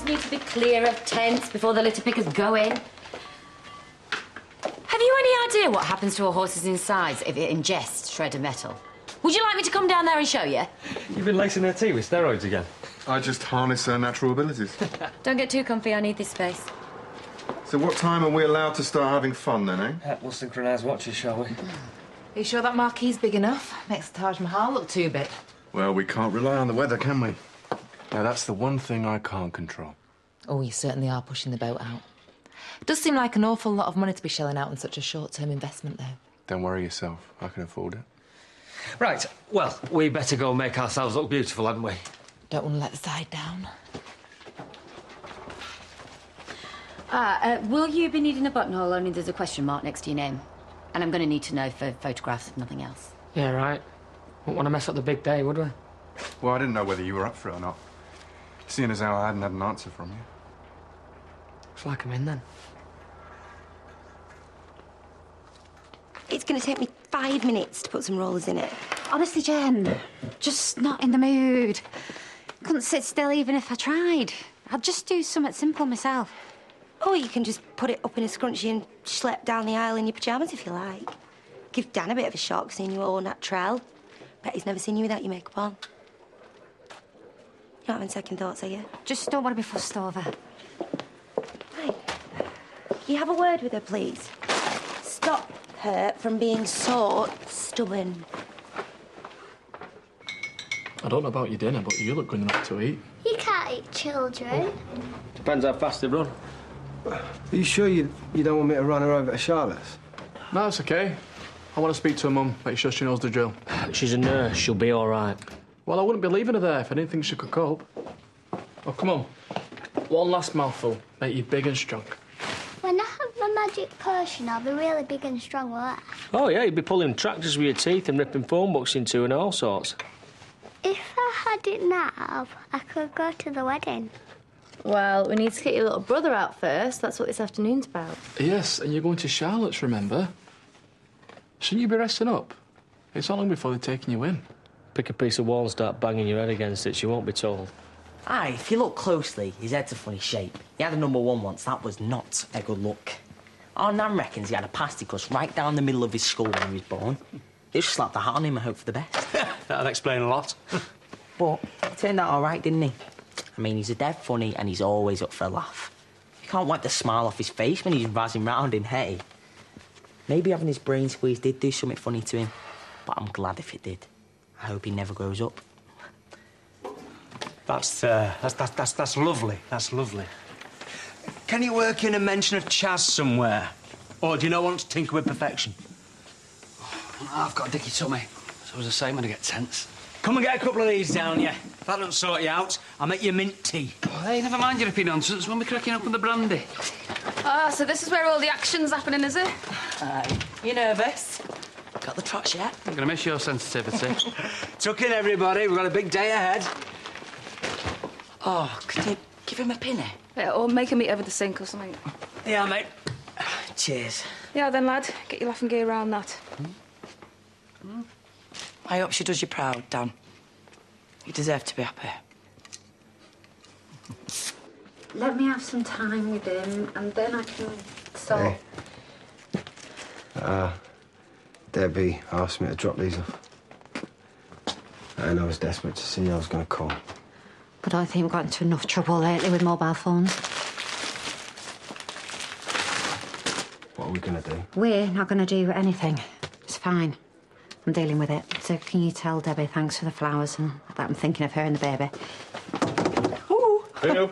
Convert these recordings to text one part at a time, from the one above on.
need to be clear of tents before the litter pickers go in. Have you any idea what happens to a horse's insides if it ingests shredded metal? Would you like me to come down there and show you? You've been lacing her tea with steroids again. I just harness her natural abilities. Don't get too comfy, I need this space. So what time are we allowed to start having fun then, eh? We'll synchronise watches, shall we? Are you sure that marquee's big enough? Makes the Taj Mahal look too big. Well, we can't rely on the weather, can we? Now, that's the one thing I can't control. Oh, you certainly are pushing the boat out. It does seem like an awful lot of money to be shelling out on such a short-term investment, though. Don't worry yourself. I can afford it. Right, well, we better go and make ourselves look beautiful, hadn't we? Don't want to let the side down. Will you be needing a buttonhole? Only there's a question mark next to your name. And I'm going to need to know for photographs, if nothing else. Yeah, right. Wouldn't want to mess up the big day, would we? Well, I didn't know whether you were up for it or not, seeing as how I hadn't had an answer from you. Looks like I'm in, then. It's going to take me 5 minutes to put some rollers in it. Honestly, Jen, just not in the mood. Couldn't sit still even if I tried. I'd just do something simple myself. Or you can just put it up in a scrunchie and schlep down the aisle in your pyjamas if you like. Give Dan a bit of a shock seeing you all natural. Bet he's never seen you without your makeup on. You're not having second thoughts, are you? Just don't want to be fussed over. Right. You have a word with her, please. Stop her from being so stubborn. I don't know about your dinner, but you look good enough to eat. You can't eat children. Depends how fast they run. Are you sure you don't want me to run her over to Charlotte's? No, it's okay. I want to speak to her mum, make sure she knows the drill. She's a nurse. She'll be all right. Well, I wouldn't be leaving her there if I didn't think she could cope. Oh, come on. One last mouthful. Make you big and strong. When I have my magic potion, I'll be really big and strong, will I? Oh, yeah, you'd be pulling tractors with your teeth and ripping phone books in two and all sorts. If I had it now, I could go to the wedding. Well, we need to get your little brother out first. That's what this afternoon's about. Yes, and you're going to Charlotte's, remember? Shouldn't you be resting up? It's not long before they're taking you in. Pick a piece of wall and start banging your head against it. She won't be told. Aye, if you look closely, his head's a funny shape. He had a #1 once. That was not a good look. Our nan reckons he had a pasticus right down the middle of his skull when he was born. He just slapped the hat on him and hoped for the best. That'd explain a lot. But he turned out all right, didn't he? I mean, he's a dead funny and he's always up for a laugh. You can't wipe the smile off his face when he's razzing round in hay. Maybe having his brain squeezed did do something funny to him, but I'm glad if it did. I hope he never grows up. That's lovely. That's lovely. Can you work in a mention of Chaz somewhere? Or do you not want to tinker with perfection? I've got a dicky tummy, so as I say, I'm gonna get tense. Come and get a couple of these down, yeah. If that doesn't sort you out, I'll make you mint tea. Oh, hey, never mind your hippie nonsense. When we're cracking up with the brandy. Ah, so this is where all the action's happening, is it? Aye. You nervous? Got the trots yet? I'm gonna miss your sensitivity. Tuck in, everybody. We've got a big day ahead. Oh, could you give him a penny? Yeah, or make a meet over the sink or something. Yeah, mate. Cheers. Yeah, then, lad. Get your laughing gear around that. I hope she does you proud, Dan. You deserve to be happy. Let me have some time with him, and then I can sort... Hey. Debbie asked me to drop these off. And I was desperate to see you. I was going to call. But I think we've got into enough trouble lately with mobile phones. What are we going to do? We're not going to do anything. It's fine. I'm dealing with it. So can you tell Debbie thanks for the flowers and that I'm thinking of her and the baby? Ooh. Hello.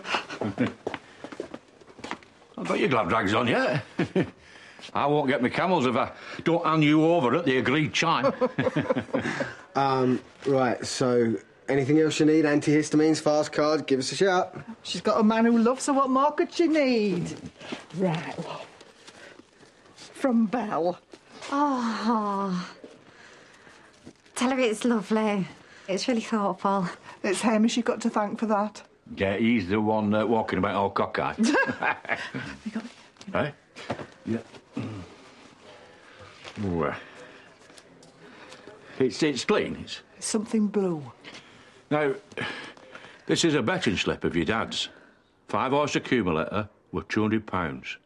I've got your glove rags on, yeah? I won't get my camels if I don't hand you over at the agreed time. Right, so anything else you need? Antihistamines, fast cards, give us a shout. She's got a man who loves her. What more could she need? Right. From Belle. Oh. Tell her it's lovely. It's really thoughtful. It's Hamish you've got to thank for that. Yeah, he's the one walking about all cockeyed. Right? Yeah. Ooh, it's clean. It's something blue. Now, this is a betting slip of your dad's. 5-horse accumulator were £200.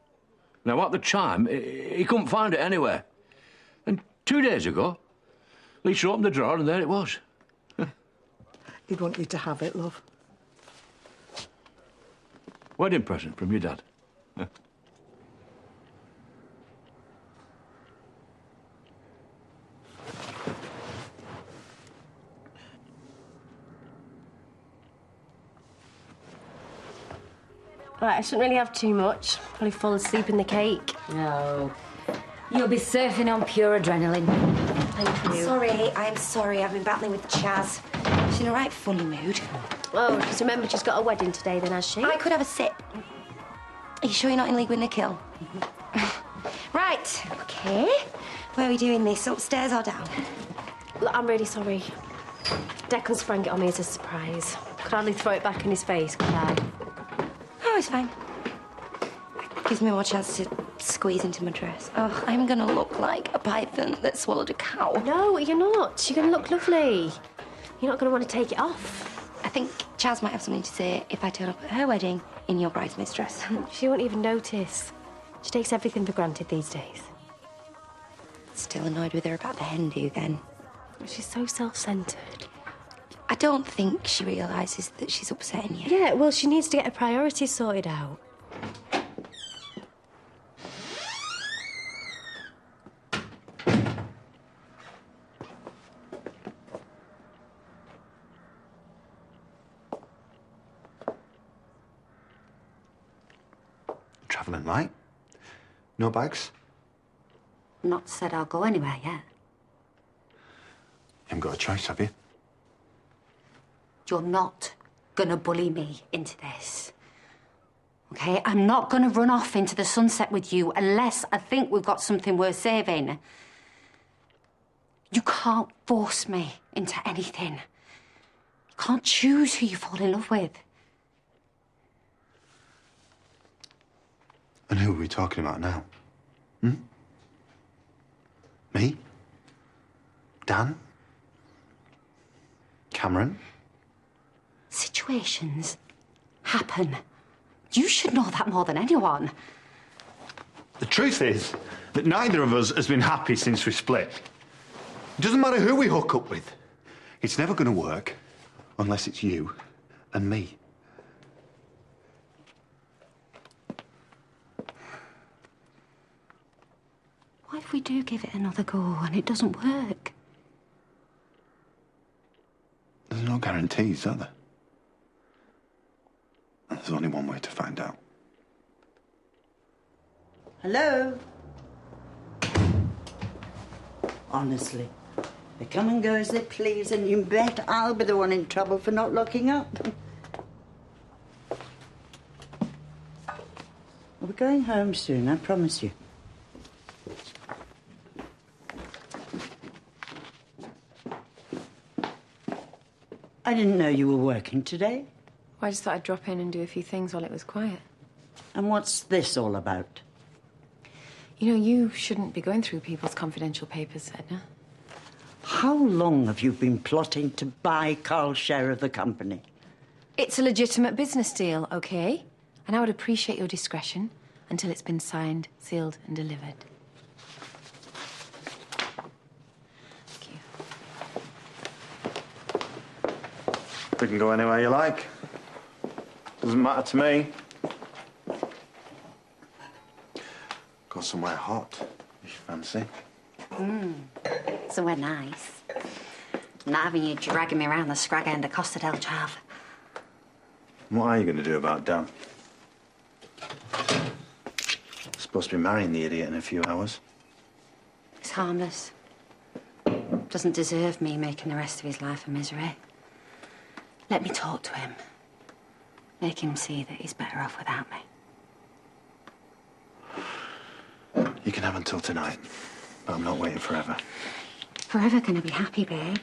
Now, at the time, he couldn't find it anywhere. And 2 days ago, Lisa opened the drawer and there it was. He'd want you to have it, love. Wedding present from your dad. Right, I shouldn't really have too much. Probably fall asleep in the cake. No. You'll be surfing on pure adrenaline. Thank you. I'm sorry. I've been battling with Chaz. She's in a right funny mood. Oh, just remember she's got a wedding today then, has she? I could have a sip. Are you sure you're not in league with Nikhil? Right, OK. Where are we doing this? Upstairs or down? Look, I'm really sorry. Declan sprang it on me as a surprise. Could hardly throw it back in his face, could I? Oh, it's fine. Gives me more chance to squeeze into my dress. Oh, I'm gonna look like a python that swallowed a cow. No, you're not. You're gonna look lovely. You're not gonna want to take it off. I think Chaz might have something to say if I turn up at her wedding in your bridesmaid's dress. She won't even notice. She takes everything for granted these days. Still annoyed with her about the hen do, then. She's so self-centred. I don't think she realises that she's upsetting you. Yeah, well, she needs to get her priorities sorted out. Travelling light? No bags? Not said I'll go anywhere yet. You haven't got a choice, have you? You're not gonna bully me into this. OK? I'm not gonna run off into the sunset with you unless I think we've got something worth saving. You can't force me into anything. You can't choose who you fall in love with. And who are we talking about now? Me? Dan? Cameron? Situations happen. You should know that more than anyone. The truth is that neither of us has been happy since we split. It doesn't matter who we hook up with. It's never going to work unless it's you and me. What if we do give it another go and it doesn't work? There's no guarantees, are there? And there's only one way to find out. Hello? Honestly, they come and go as they please, and you bet I'll be the one in trouble for not locking up. We're going home soon, I promise you. I didn't know you were working today. Well, I just thought I'd drop in and do a few things while it was quiet. And what's this all about? You know, you shouldn't be going through people's confidential papers, Edna. How long have you been plotting to buy Carl's share of the company? It's a legitimate business deal, OK? And I would appreciate your discretion until it's been signed, sealed and delivered. We can go anywhere you like. Doesn't matter to me. Go somewhere hot, if you fancy. Somewhere nice. Not having you dragging me around the scrag end of Costa del Chav. What are you going to do about Dan? Supposed to be marrying the idiot in a few hours. He's harmless. Doesn't deserve me making the rest of his life a misery. Let me talk to him. Make him see that he's better off without me. You can have until tonight, but I'm not waiting forever. Forever gonna be happy, babe.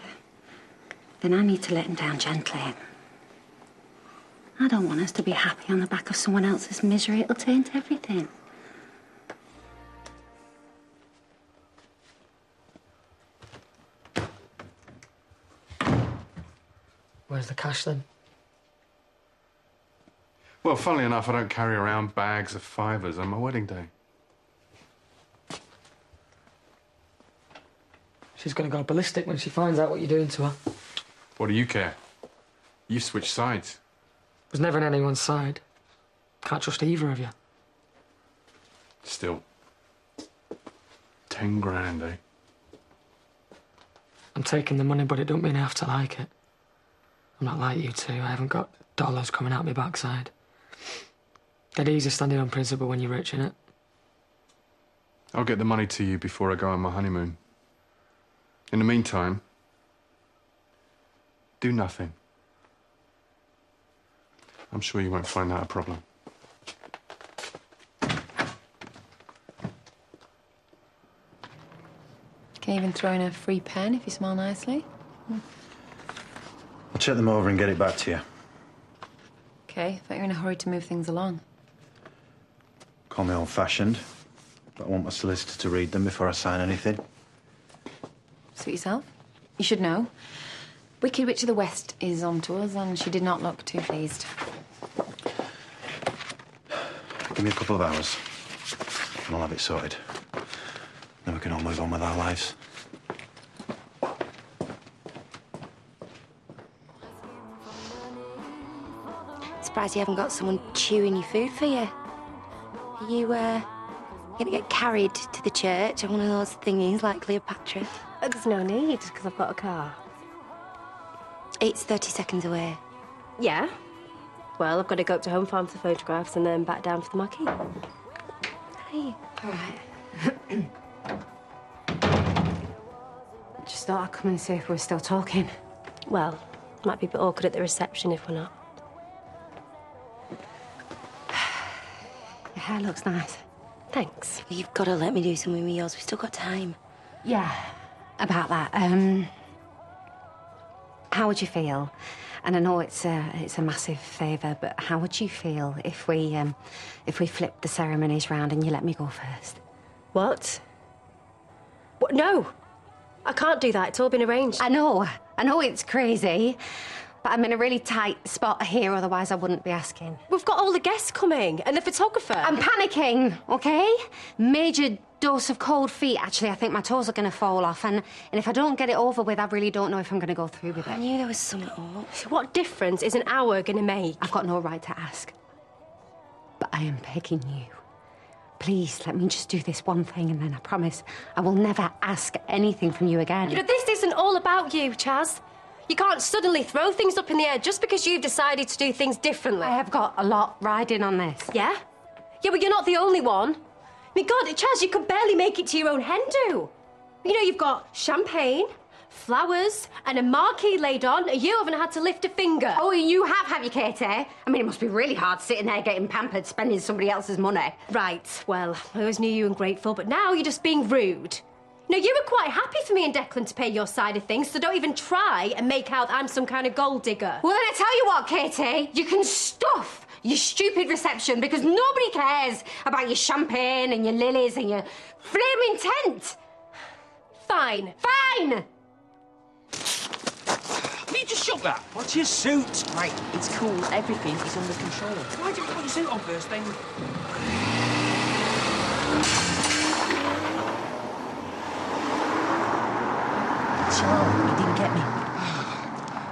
Then I need to let him down gently. I don't want us to be happy on the back of someone else's misery. It'll taint everything. Where's the cash then? Well, funnily enough, I don't carry around bags of fivers on my wedding day. She's gonna go ballistic when she finds out what you're doing to her. What do you care? You switched sides. Was never on anyone's side. Can't trust either of you. Still. 10 grand, eh? I'm taking the money, but it don't mean I have to like it. I'm not like you two. I haven't got dollars coming out my backside. Dead easy standing on principle when you're rich, innit? I'll get the money to you before I go on my honeymoon. In the meantime, do nothing. I'm sure you won't find that a problem. Can even throw in a free pen if you smile nicely. I'll check them over and get it back to you. Okay, thought you were in a hurry to move things along. Call me old-fashioned, but I want my solicitor to read them before I sign anything. Suit yourself. You should know. Wicked Witch of the West is on to us, and she did not look too pleased. Give me a couple of hours, and I'll have it sorted. Then we can all move on with our lives. Surprised you haven't got someone chewing your food for you. Are you, gonna get carried to the church on one of those thingies like Cleopatra? There's no need, because I've got a car. It's 30 seconds away. Yeah? Well, I've got to go up to Home Farm for photographs and then back down to the marquee. Hey. All right. Just thought I'd come and see if we're still talking. Well, might be a bit awkward at the reception if we're not. Your hair looks nice. Thanks. You've got to let me do something with yours. We've still got time. Yeah, about that. How would you feel? And I know it's a massive favour, but how would you feel if we flipped the ceremonies round and you let me go first? What? What? No! I can't do that. It's all been arranged. I know it's crazy, but I'm in a really tight spot here, otherwise I wouldn't be asking. We've got all the guests coming and the photographer. I'm panicking, OK? Major dose of cold feet. Actually, I think my toes are going to fall off, and if I don't get it over with, I really don't know if I'm going to go through with it. I knew there was something up. What difference is an hour going to make? I've got no right to ask, but I am begging you. Please, let me just do this one thing, and then I promise I will never ask anything from you again. You know, this isn't all about you, Chaz. You can't suddenly throw things up in the air just because you've decided to do things differently. I have got a lot riding on this. Yeah? Yeah, but you're not the only one. I mean, God, Chaz, you could barely make it to your own hen do. You know, you've got champagne, flowers, and a marquee laid on. You haven't had to lift a finger. Oh, you have you, Katie? I mean, it must be really hard sitting there getting pampered, spending somebody else's money. Right, well, I always knew you were ungrateful, but now you're just being rude. No, you were quite happy for me and Declan to pay your side of things, so don't even try and make out I'm some kind of gold digger. Well, then I tell you what, Katie, you can stuff your stupid reception because nobody cares about your champagne and your lilies and your flaming tent. Fine. Fine! Have you just shut that? What's your suit? Right, it's cool. Everything is under control. Why didn't you put your suit on first thing? Chill, you didn't get me.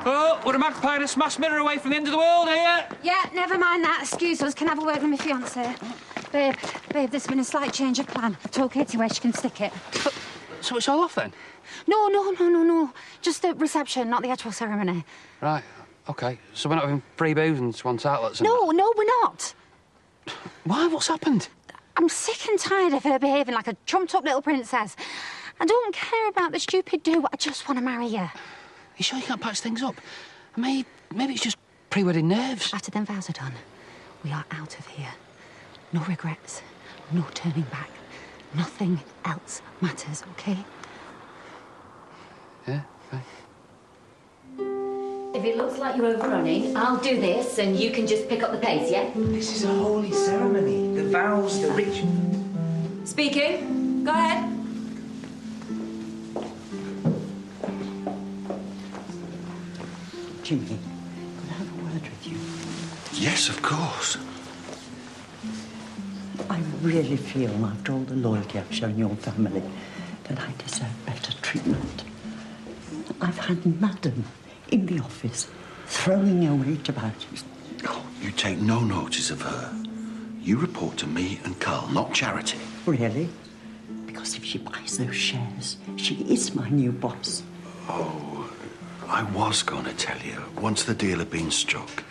Oh, we're a magpie and a smashed mirror away from the end of the world here. Yeah, never mind that. Excuse us. Can I have a word with my fiancé? Babe, there's been a slight change of plan. I've told Katie where she can stick it. So it's all off then? No. Just the reception, not the actual ceremony. Right, OK. So we're not having free booze and swan tartlets and... No, we're not. Why? What's happened? I'm sick and tired of her behaving like a trumped-up little princess. I don't care about the stupid do. I just want to marry you. You sure you can't patch things up? Maybe it's just pre-wedding nerves. After them vows are done, we are out of here. No regrets, no turning back. Nothing else matters, OK? Yeah, OK. If it looks like you're overrunning, I'll do this and you can just pick up the pace, yeah? This is a holy ceremony. The vows, the ritual. Speaking. Go ahead. Jimmy, could I have a word with you? Yes, of course. I really feel, after all the loyalty I've shown your family, that I deserve better treatment. I've had Madam in the office throwing her weight about it. Oh, you take no notice of her. You report to me and Carl, not Charity. Really? Because if she buys those shares, she is my new boss. Oh, I was going to tell you, once the deal had been struck.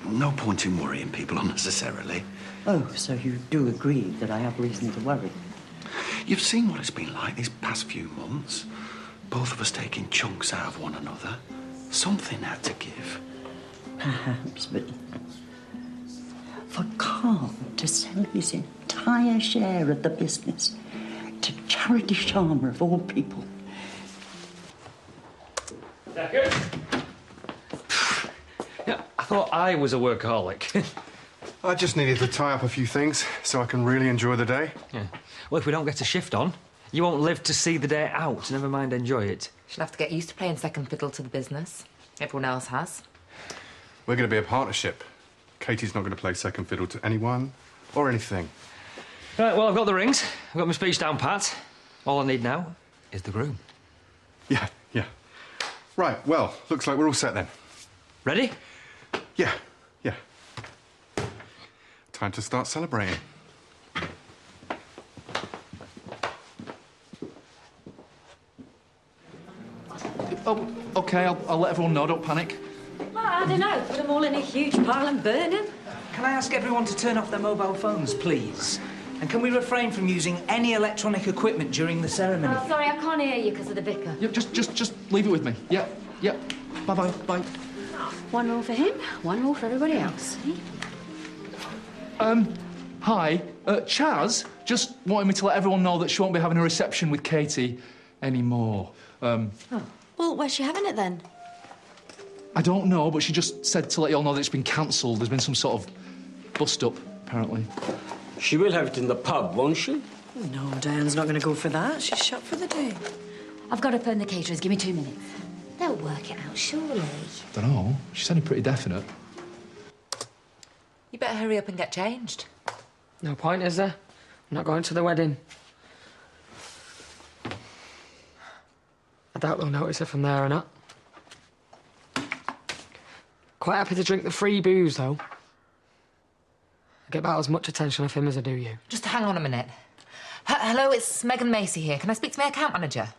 No point in worrying people unnecessarily. Oh, so you do agree that I have reason to worry? You've seen what it's been like these past few months. Both of us taking chunks out of one another. Something had to give. Perhaps, but for Carl to sell his entire share of the business to Charity Sharma, of all people. Second. Yeah, I thought I was a workaholic. I just needed to tie up a few things so I can really enjoy the day. Yeah. Well, if we don't get a shift on, you won't live to see the day out, never mind enjoy it. She'll have to get used to playing second fiddle to the business. Everyone else has. We're going to be a partnership. Katie's not going to play second fiddle to anyone or anything. Right, well, I've got the rings. I've got my speech down pat. All I need now is the groom. Yeah. Right, well, looks like we're all set then. Ready? Yeah. Time to start celebrating. Oh, OK, I'll let everyone know, don't panic. Well, I don't know. Put them all in a huge pile and burn them. Can I ask everyone to turn off their mobile phones, please? And can we refrain from using any electronic equipment during the ceremony? Oh, sorry, I can't hear you because of the vicar. Yeah, just leave it with me. Yeah. Bye-bye, bye. One rule for him, one rule for everybody else. Hi. Chaz just wanted me to let everyone know that she won't be having a reception with Katie anymore. Oh. Well, where's she having it then? I don't know, but she just said to let you all know that it's been cancelled. There's been some sort of bust-up, apparently. She will have it in the pub, won't she? No, Diane's not going to go for that. She's shut for the day. I've got to phone the caterers. Give me 2 minutes. They'll work it out, surely. Don't know. She sounded pretty definite. You better hurry up and get changed. No point, is there? I'm not going to the wedding. I doubt they'll notice if I'm there or not. Quite happy to drink the free booze, though. I get about as much attention off him as I do you. Just hang on a minute. Hello, it's Megan Macy here. Can I speak to my account manager?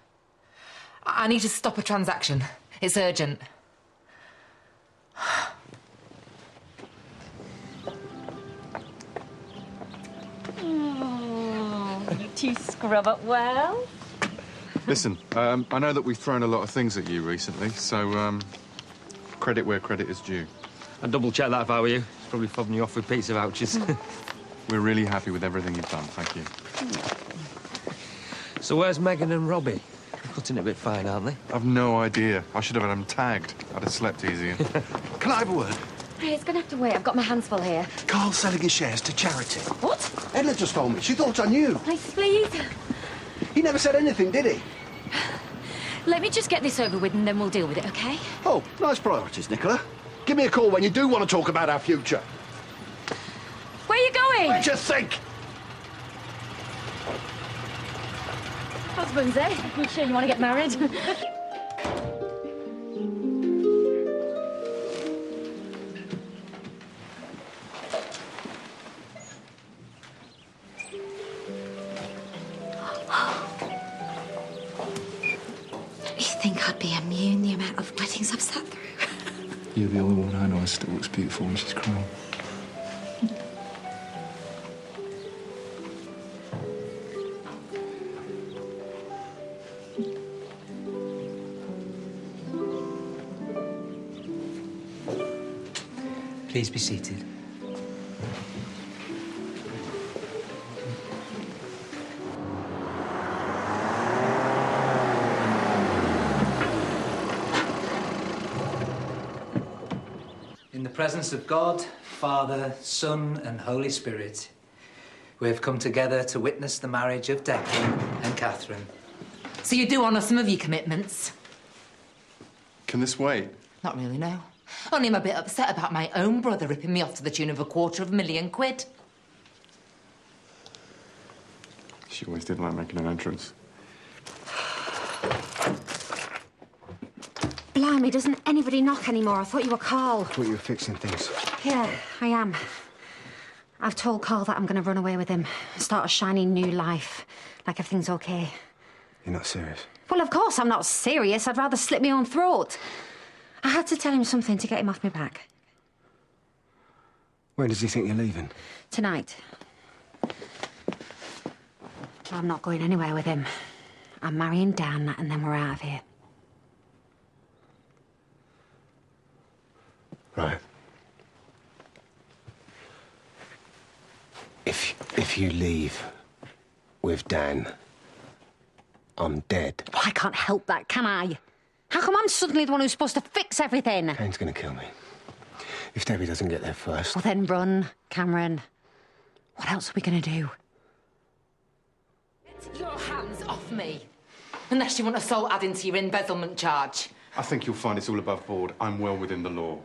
I need to stop a transaction. It's urgent. Do you scrub up well? Listen, I know that we've thrown a lot of things at you recently, so credit where credit is due. I'd double-check that if I were you. It's probably fobbing you off with pizza vouchers. We're really happy with everything you've done, thank you. So where's Megan and Robbie? They're cutting it a bit fine, aren't they? I've no idea. I should have had them tagged. I'd have slept easier. Can I have a word? Hey, it's going to have to wait. I've got my hands full here. Carl's selling his shares to Charity. What? Edna just told me. She thought I knew. Please. He never said anything, did he? Let me just get this over with and then we'll deal with it, OK? Oh, nice priorities, Nicola. Give me a call when you do want to talk about our future. Where are you going? What do you think? Husbands, eh? You sure you want to get married? You think I'd be immune the amount of weddings I've sat through? You're the only woman I know who still looks beautiful when she's crying. Please be seated. In the presence of God, Father, Son, and Holy Spirit, we have come together to witness the marriage of Declan and Catherine. So you do honour some of your commitments? Can this wait? Not really, no. Only I'm a bit upset about my own brother ripping me off to the tune of £250,000. She always did like making an entrance. Blimey, doesn't anybody knock anymore? I thought you were Carl. Thought you were fixing things. Yeah, I am. I've told Carl that I'm going to run away with him, start a shiny new life, like everything's okay. You're not serious? Well, of course I'm not serious. I'd rather slit my own throat. I had to tell him something to get him off my back. When does he think you're leaving? Tonight. I'm not going anywhere with him. I'm marrying Dan, and then we're out of here. Right. If you leave with Dan, I'm dead. Well, I can't help that, can I? How come I'm suddenly the one who's supposed to fix everything? Kane's gonna kill me. If Debbie doesn't get there first. Well, then run, Cameron. What else are we gonna do? Get your hands off me. Unless you want assault adding to your embezzlement charge. I think you'll find it's all above board. I'm well within the law.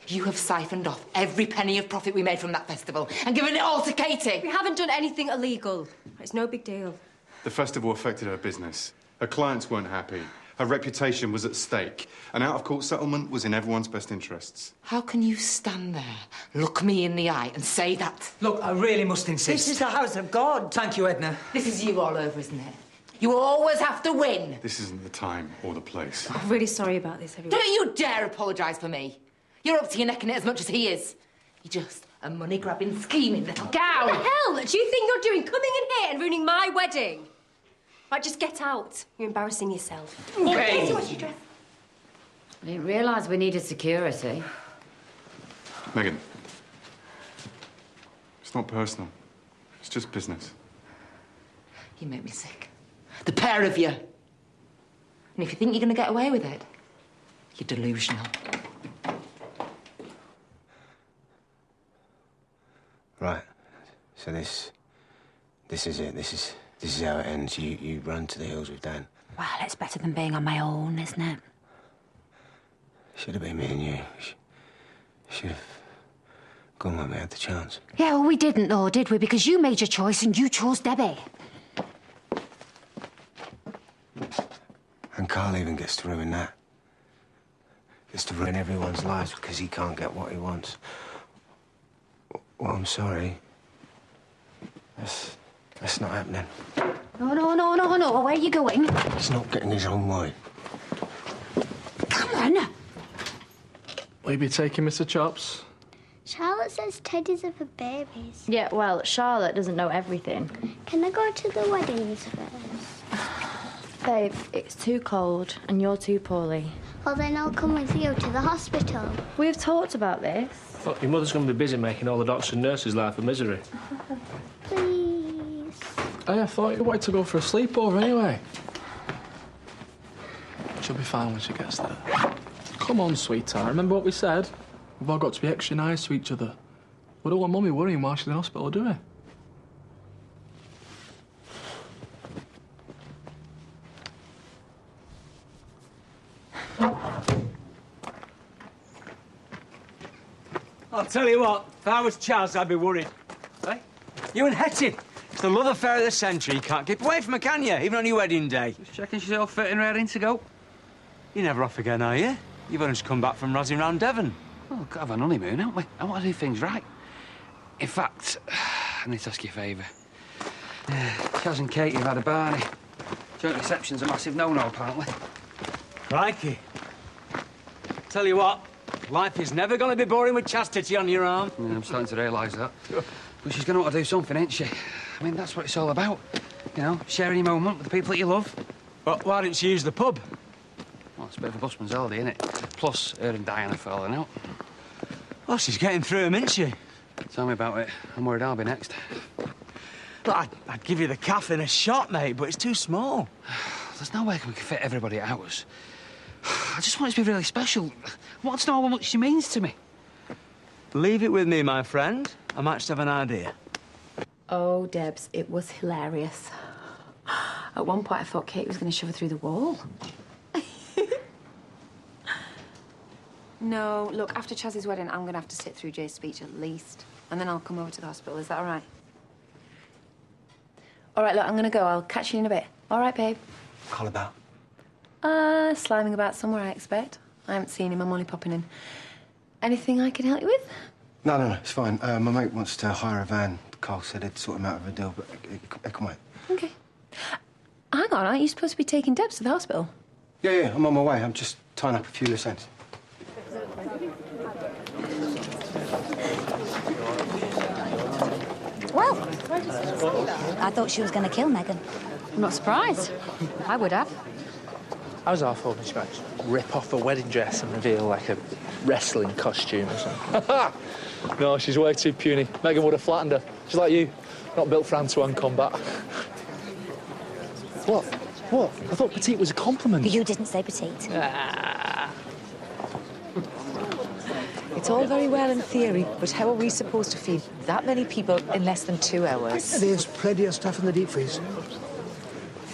You have siphoned off every penny of profit we made from that festival and given it all to Katie. We haven't done anything illegal. It's no big deal. The festival affected her business. Her clients weren't happy. Her reputation was at stake. An out-of-court settlement was in everyone's best interests. How can you stand there, look me in the eye and say that? Look, I really must insist. This is the house of God. Thank you, Edna. This is you all over, isn't it? You always have to win. This isn't the time or the place. I'm really sorry about this, everyone. Don't you dare apologise for me. You're up to your neck in it as much as he is. You're just a money-grabbing, scheming little gal. What the hell do you think you're doing, coming in here and ruining my wedding? Right, just get out. You're embarrassing yourself. Okay. I didn't realise we needed security. Megan, it's not personal. It's just business. You make me sick. The pair of you. And if you think you're going to get away with it, you're delusional. Right. So this is it. This is how it ends. You run to the hills with Dan. Well, it's better than being on my own, isn't it? Should have been me and you. Should have gone when we had the chance. Yeah, well, we didn't, though, did we? Because you made your choice and you chose Debbie. And Carl even gets to ruin that. Gets to ruin everyone's lives because he can't get what he wants. Well, I'm sorry. That's not happening. No. Where are you going? He's not getting his own way. Come on. Will you be taking Mr. Chops? Charlotte says teddies are for babies. Yeah, well, Charlotte doesn't know everything. Can I go to the weddings first? Babe, it's too cold and you're too poorly. Well, then I'll come with you to the hospital. We've talked about this. Look, your mother's going to be busy making all the doctors and nurses' life a misery. Please. Hey, I thought you wanted to go for a sleepover anyway. She'll be fine when she gets there. Come on, sweetheart. Remember what we said? We've all got to be extra nice to each other. We don't want Mummy worrying while she's in hospital, do we? I'll tell you what, if I was Chaz, I'd be worried. Hey? You and Hetty. It's the love affair of the century. You can't keep away from her, can you? Even on your wedding day. Just checking she's all fit and raring to go. You're never off again, are you? You've only just come back from razzing round Devon. Well, we've got to have an honeymoon, haven't we? I want to do things right. In fact, I need to ask you a favour. Chaz and Katie have had a Barney. Joint reception's a massive no-no, apparently. Crikey. Tell you what, life is never going to be boring with chastity on your arm. Yeah, I'm starting to realise that. But she's going to want to do something, ain't she? I mean, that's what it's all about. You know, sharing your moment with the people that you love. But why didn't she use the pub? Well, it's a bit of a busman's holiday, isn't it? Plus, her and Diana falling out. Oh, she's getting through him, isn't she? Tell me about it. I'm worried I'll be next. Look, I'd give you the calf in a shot, mate, but it's too small. There's no way we can fit everybody at ours. I just want it to be really special. I want to know how much she means to me. Leave it with me, my friend. I might just have an idea. Oh, Debs, it was hilarious. At one point, I thought Kate was going to shove her through the wall. No, look, after Chaz's wedding, I'm going to have to sit through Jay's speech at least. And then I'll come over to the hospital. Is that all right? All right, look, I'm going to go. I'll catch you in a bit. All right, babe? Call about. Sliming about somewhere, I expect. I haven't seen him. I'm only popping in. Anything I can help you with? No, it's fine. My mate wants to hire a van. Carl said he'd sort him out of a deal, but it can wait. Okay. Hang on, aren't you supposed to be taking Debs to the hospital? Yeah, I'm on my way. I'm just tying up a few loose ends. Well, I thought she was going to kill Megan. I'm not surprised. I would have. I was half hoping she might just rip off a wedding dress and reveal, like, a wrestling costume or something. No, she's way too puny. Megan would have flattened her. She's like you, not built for hand-to-hand combat. What? I thought petite was a compliment. You didn't say petite. It's all very well in theory, but how are we supposed to feed that many people in less than 2 hours? There's plenty of stuff in the deep freeze.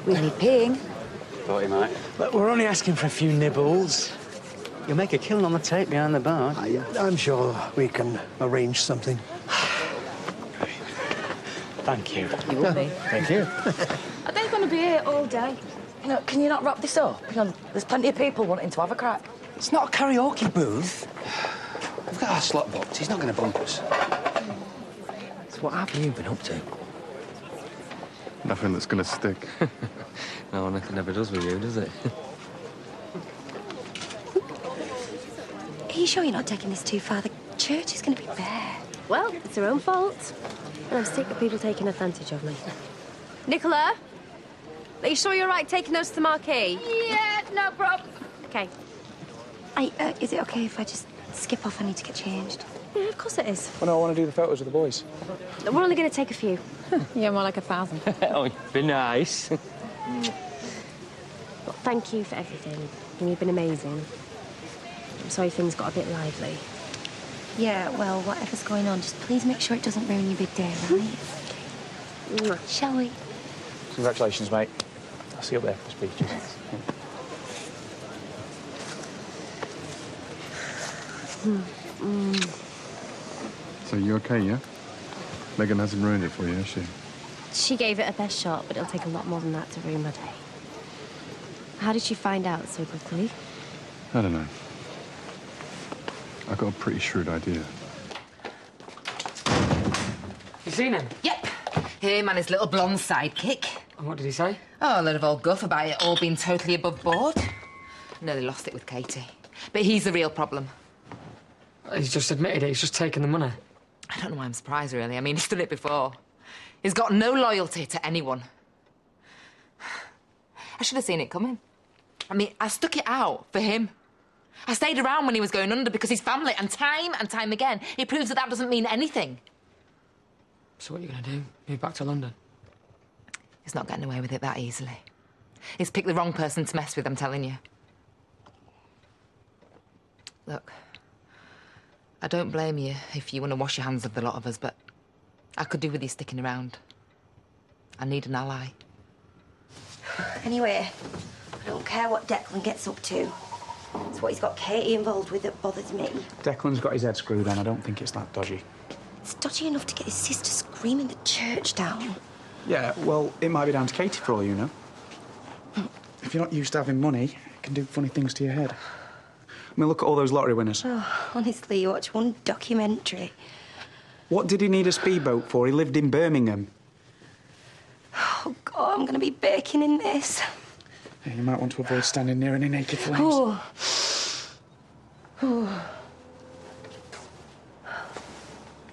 We need paying. Thought he might. But we're only asking for a few nibbles. You'll make a killing on the tape behind the bar. I'm sure we can arrange something. Thank you. You will be. Thank you. Are they going to be here all day? You know, can you not wrap this up? You know, there's plenty of people wanting to have a crack. It's not a karaoke booth. We've got our slot booked. He's not going to bump us. So what have you been up to? Nothing that's going to stick. No, nothing ever does with you, does it? Are you sure you're not taking this too far? The church is going to be bare. Well, it's their own fault. And I'm sick of people taking advantage of me. Nicola? Are you sure you're right taking those to the marquee? Yeah, no problem. OK. Is it OK if I just skip off? I need to get changed. Yeah, of course it is. Well, no, I want to do the photos with the boys. We're only going to take a few. Yeah, more like 1,000. Oh, be nice. Well, thank you for everything. You've been amazing. I'm sorry things got a bit lively. Yeah, well, whatever's going on, just please make sure it doesn't ruin your big day, right? Shall we? Congratulations, mate. I'll see you up there for the speeches. So you okay, yeah? Megan hasn't ruined it for you, has she? She gave it her best shot, but it'll take a lot more than that to ruin my day. How did she find out so quickly? I don't know. I've got a pretty shrewd idea. You seen him? Yep. Him and his little blonde sidekick. And what did he say? Oh, a load of old guff about it all being totally above board. Nearly lost it with Katie. But he's the real problem. He's just admitted it. He's just taken the money. I don't know why I'm surprised, really. I mean, he's done it before. He's got no loyalty to anyone. I should have seen it coming. I mean, I stuck it out for him. I stayed around when he was going under because his family, and time again, he proves that that doesn't mean anything. So what are you going to do? Move back to London? He's not getting away with it that easily. He's picked the wrong person to mess with, I'm telling you. Look, I don't blame you if you want to wash your hands of the lot of us, but I could do with you sticking around. I need an ally. Anyway, I don't care what Declan gets up to. It's what he's got Katie involved with that bothers me. Declan's got his head screwed on. I don't think it's that dodgy. It's dodgy enough to get his sister screaming the church down. Yeah, well, it might be down to Katie for all you know. If you're not used to having money, it can do funny things to your head. I mean, look at all those lottery winners. Oh, honestly, you watch one documentary. What did he need a speedboat for? He lived in Birmingham. Oh, God, I'm going to be baking in this. Yeah, you might want to avoid standing near any naked flames. Oh. Oh.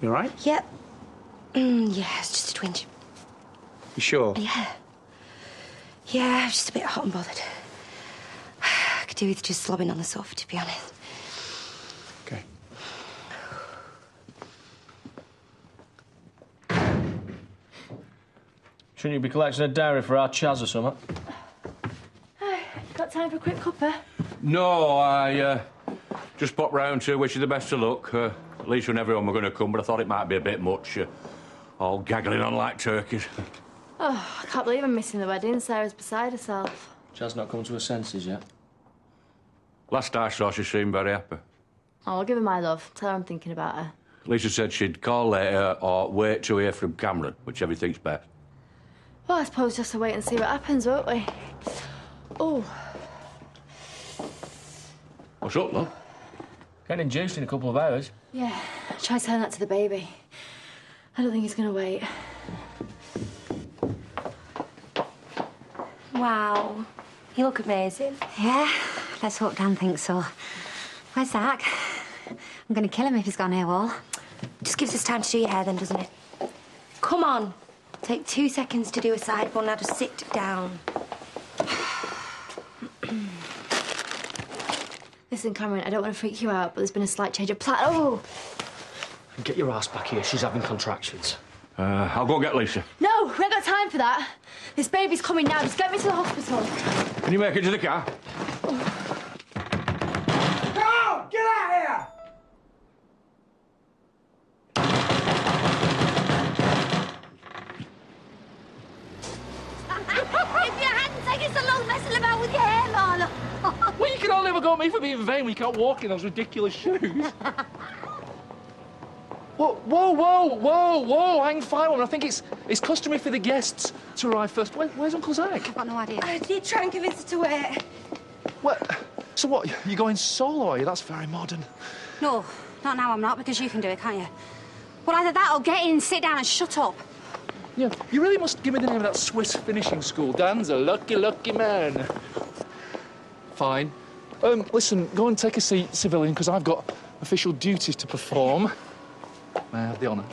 You all right? Yep. Yeah, it's just a twinge. You sure? Yeah. Yeah, I'm just a bit hot and bothered. I could do with just slobbing on the sofa, to be honest. OK. Shouldn't you be collecting a dairy for our Chaz or something? Got time for a quick cuppa? No, I just popped round to wish you the best of luck. At least when everyone were going to come, but I thought it might be a bit much. All gaggling on like turkeys. Oh, I can't believe I'm missing the wedding. Sarah's beside herself. Chaz not come to her senses yet. Last I saw, she seemed very happy. Oh, I'll give her my love. Tell her I'm thinking about her. Lisa said she'd call later or wait to hear from Cameron, whichever he thinks best. Well, I suppose just to wait and see what happens, won't we? Oh. What's up, love? Getting juiced in a couple of hours. Yeah, try telling that to the baby. I don't think he's going to wait. Wow. You look amazing. Yeah, let's hope Dan thinks so. Where's Zach? I'm going to kill him if he's gone AWOL. Just gives us time to do your hair then, doesn't it? Come on. Take 2 seconds to do a side bun. Now just sit down. Listen, Cameron, I don't want to freak you out, but there's been a slight change of plan. Oh! Get your ass back here. She's having contractions. I'll go get Lisa. No, we ain't got time for that. This baby's coming now. Just get me to the hospital. Can you make it to the car? Go! Get out here! If you hadn't taken so long messing about with your hair, Marla. Well, you can all never go at me for being vain when you can't walk in those ridiculous shoes. Whoa, hang fire on. I think it's customary for the guests to arrive first. Where's Uncle Zach? I've got no idea. I did try and convince her to wait. What? So what, you're going solo, are you? That's very modern. No, not now I'm not, because you can do it, can't you? Well, either that or get in, sit down and shut up. Yeah, you really must give me the name of that Swiss finishing school. Dan's a lucky, lucky man. Fine. Listen, go and take a seat, civilian, because I've got official duties to perform. May I have the honour?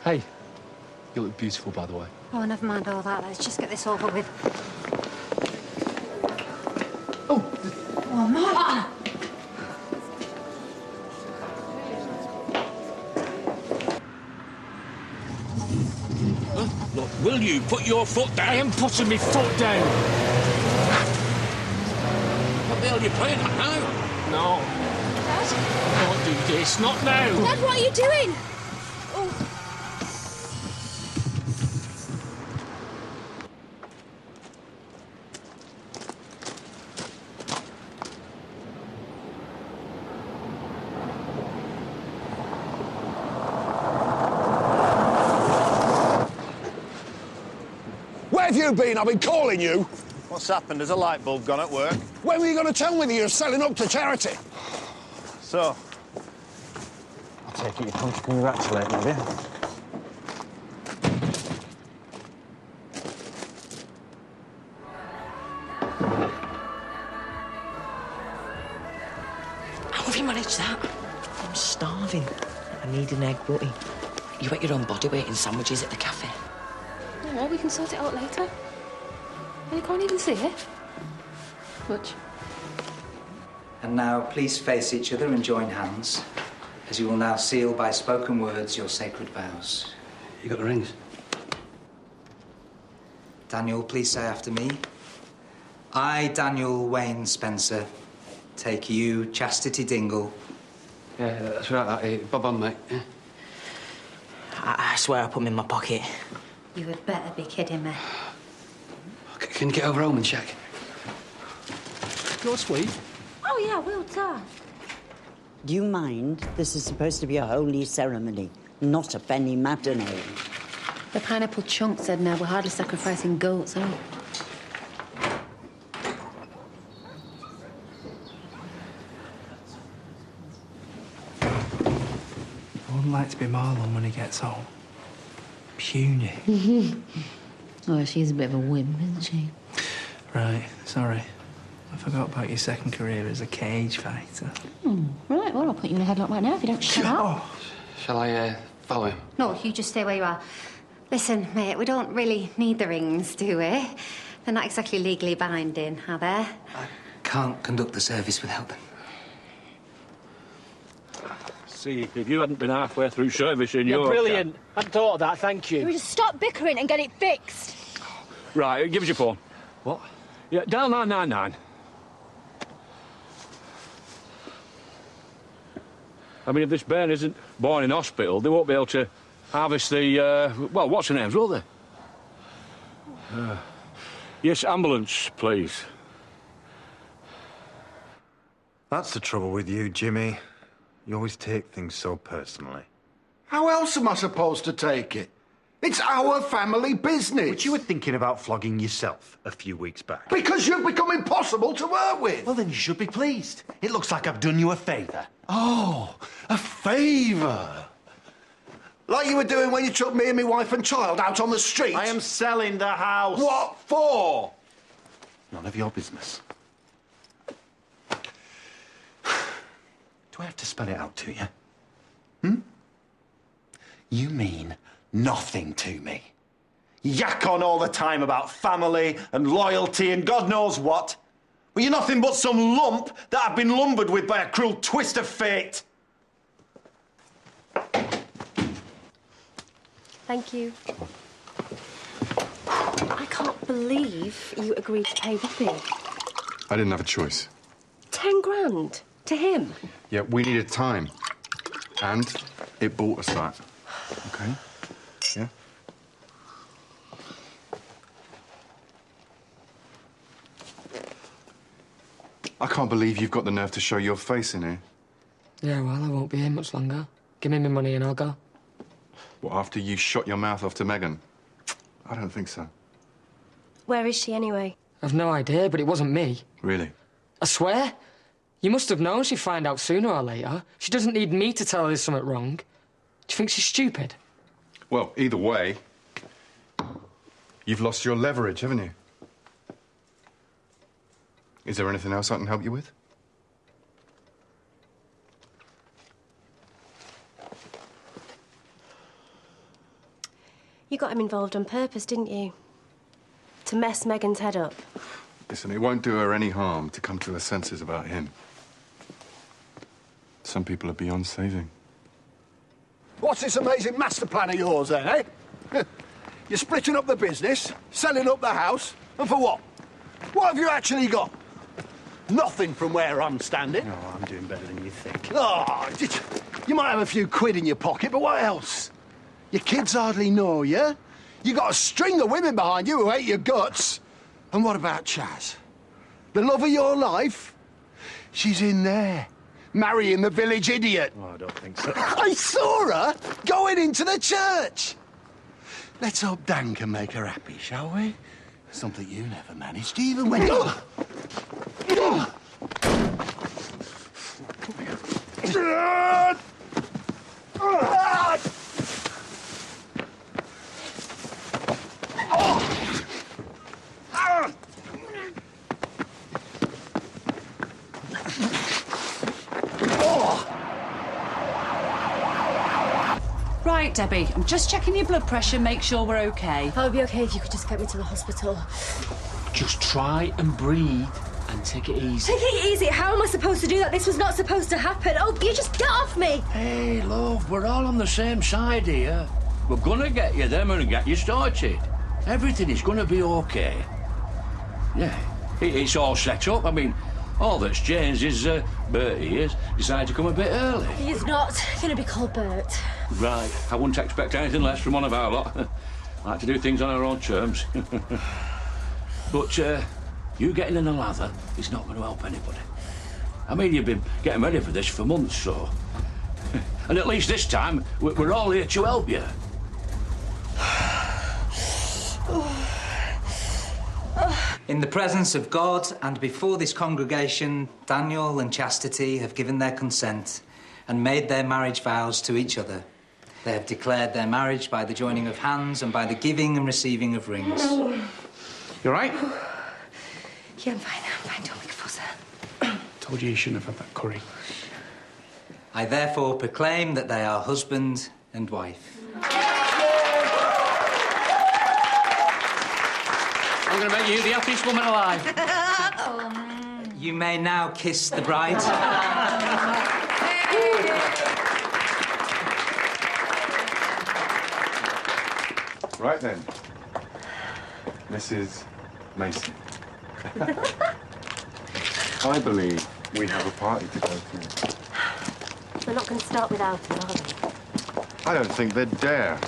Hey, you look beautiful, by the way. Oh, never mind all that. Let's just get this over with. Oh, Marla! Look, will you put your foot down? I am putting my foot down. What the hell are you playing at now? No. Dad? Don't do this, not now. Dad, what are you doing? Oh. Where have you been? I've been calling you. What's happened? Has a light bulb gone at work? When were you going to tell me that you're selling up to charity? So, I take it you come to congratulate me, have you? How have you managed that? I'm starving. I need an egg butty. You ate your own body weight in sandwiches at the cafe. No, we can sort it out later. You can't even see it. Much. And now, please face each other and join hands, as you will now seal by spoken words your sacred vows. You got the rings? Daniel, please say after me. I, Daniel Wayne Spencer, take you, Chastity Dingle. Yeah, that's right. Bob on, mate. Yeah. I swear I put them in my pocket. You had better be kidding me. Can you get over home and check? You're sweet. Oh, yeah, well done. Do you mind? This is supposed to be a holy ceremony, not a penny matinee. The pineapple chunk said now we're hardly sacrificing goats, are we? I wouldn't like to be Marlon when he gets home. Puny. Oh, she's a bit of a whim, isn't she? Right, sorry. I forgot about your second career as a cage fighter. Right, well, I'll put you in a headlock right now if you don't shut up. Shall I follow him? No, you just stay where you are. Listen, mate, we don't really need the rings, do we? They're not exactly legally binding, are they? Can't conduct the service without them. See, if you hadn't been halfway through servicing You're your... brilliant. Hadn't thought of that, thank you. We just stop bickering and get it fixed. Right, give us your phone. What? Yeah, dial 999. I mean, if this bairn isn't born in hospital, they won't be able to harvest the, well, what's her names, will they? Yes, ambulance, please. That's the trouble with you, Jimmy. You always take things so personally. How else am I supposed to take it? It's our family business. But you were thinking about flogging yourself a few weeks back. Because you've become impossible to work with. Well, then you should be pleased. It looks like I've done you a favour. Oh, a favour. Like you were doing when you took me and my wife and child out on the street. I am selling the house. What for? None of your business. Do I have to spell it out to you? You mean nothing to me. You yak on all the time about family and loyalty and God knows what. But you're nothing but some lump that I've been lumbered with by a cruel twist of fate. Thank you. I can't believe you agreed to pay Robbie. I didn't have a choice. 10 grand to him. Yeah, we needed time. And it bought us that. Okay? Yeah? I can't believe you've got the nerve to show your face in here. Yeah, well, I won't be here much longer. Give me my money and I'll go. What, after you shot your mouth off to Megan? I don't think so. Where is she anyway? I've no idea, but it wasn't me. Really? I swear. You must have known she'd find out sooner or later. She doesn't need me to tell her there's something wrong. Do you think she's stupid? Well, either way, you've lost your leverage, haven't you? Is there anything else I can help you with? You got him involved on purpose, didn't you? To mess Megan's head up. Listen, it won't do her any harm to come to her senses about him. Some people are beyond saving. What's this amazing master plan of yours, then, eh? You're splitting up the business, selling up the house, and for what? What have you actually got? Nothing from where I'm standing. Oh, I'm doing better than you think. Oh, you might have a few quid in your pocket, but what else? Your kids hardly know you. You got a string of women behind you who hate your guts. And what about Chaz? The love of your life? She's in there, marrying the village idiot. Oh, I don't think so. I saw her going into the church. Let's hope Dan can make her happy, shall we? Something you never managed, even when you... Right, Debbie, I'm just checking your blood pressure, make sure we're okay. I would be okay if you could just get me to the hospital. Just try and breathe and take it easy. Take it easy. How am I supposed to do that? This was not supposed to happen. Oh, you just get off me. Hey, love, we're all on the same side here. We're gonna get you them and get you started. Everything is gonna be okay. Yeah, it's all set up. I mean, all that's changed is Bertie has decided to come a bit early. He's not going to be called Bert. Right, I wouldn't expect anything less from one of our lot. Like to do things on our own terms. But you getting in a lather is not going to help anybody. I mean, you've been getting ready for this for months, so... And at least this time, we're all here to help you. In the presence of God and before this congregation, Daniel and Chastity have given their consent and made their marriage vows to each other. They have declared their marriage by the joining of hands and by the giving and receiving of rings. You all right? Yeah, I'm fine, don't make a fuss. Told you shouldn't have had that curry. I therefore proclaim that they are husband and wife. I'm going to make you the happiest woman alive. You may now kiss the bride. Right then, Mrs. Mason. I believe we have a party to go to. We're not going to start without it, are we? I don't think they'd dare.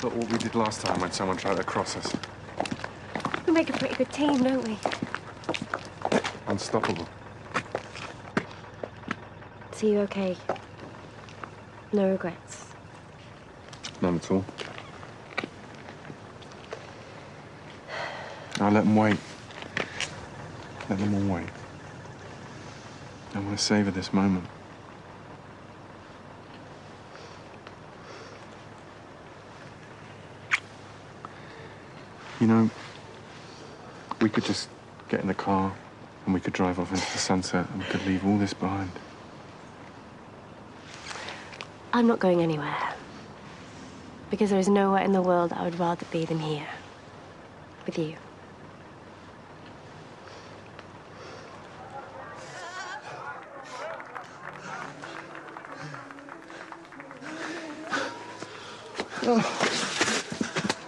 Look what we did last time when someone tried to cross us. We make a pretty good team, don't we? Unstoppable. So you okay? No regrets. None at all. I'll let them wait. Let them all wait. I want to savour this moment. You know, we could just get in the car and we could drive off into the sunset and we could leave all this behind. I'm not going anywhere. Because there is nowhere in the world I would rather be than here. With you.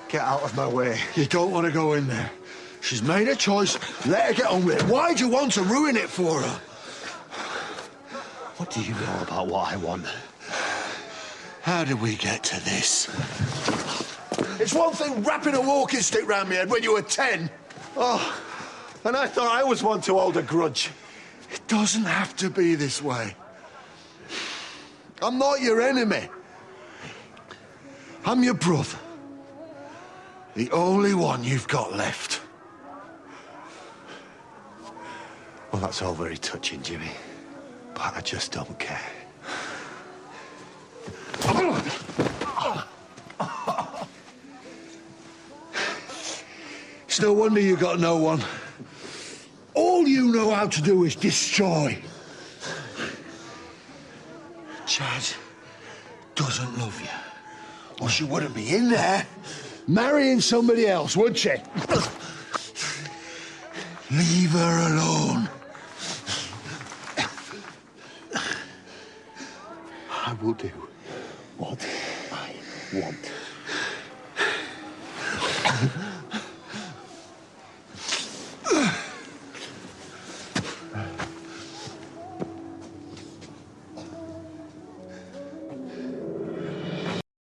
Get out of my way. You don't want to go in there. She's made a choice. Let her get on with it. Why do you want to ruin it for her? What do you know about what I want? How did we get to this? It's one thing wrapping a walking stick round my head when you were 10. Oh, and I thought I was one to hold a grudge. It doesn't have to be this way. I'm not your enemy. I'm your brother. The only one you've got left. Well, that's all very touching, Jimmy. But I just don't care. It's no wonder you got no one. All you know how to do is destroy. Chaz doesn't love you. Or she wouldn't be in there marrying somebody else, would she? Leave her alone. I will do what I want.